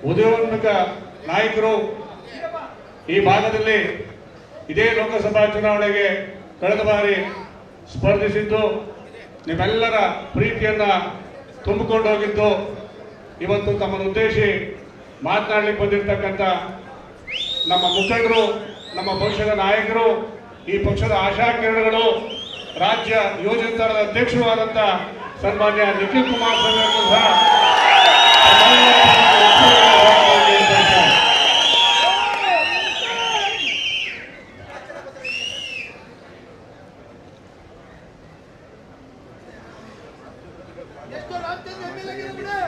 ಉದಯೋನ್ಮುಖ ನಾಯಕರು ಈ ಭಾಗದಲ್ಲಿ ಇದೇ ಲೋಕಸಭಾ ಚುನಾವಣೆಗೆ ಕಳೆದ ಬಾರಿ ಸ್ಪರ್ಧಿಸಿದ್ದು ನಿಮ್ಮೆಲ್ಲರ ಪ್ರೀತಿಯನ್ನ ತುಂಬಿಕೊಂಡು ಹೋಗಿದ್ದು ಇವತ್ತು ತಮ್ಮನ್ನು ಉದ್ದೇಶಿ ಮಾತನಾಡಲಿಕ್ಕೆ ಬಂದಿರತಕ್ಕಂಥ ನಮ್ಮ ಮುಖಂಡರು, ನಮ್ಮ ಪಕ್ಷದ ನಾಯಕರು, ಈ ಪಕ್ಷದ ಆಶಾಕಿರಣಗಳು, ರಾಜ್ಯ ಯುವಜನತಾದ ಅಧ್ಯಕ್ಷರು ಆದಂಥ ಸನ್ಮಾನ್ಯ ನಿಖಿಲ್ ಕುಮಾರಸ್ವಾಮಿ ಅವರು ಸಹ ಎಷ್ಟು ರಾಜ್ಯದ ಎಮ್ಮೆಲ್ಯೆ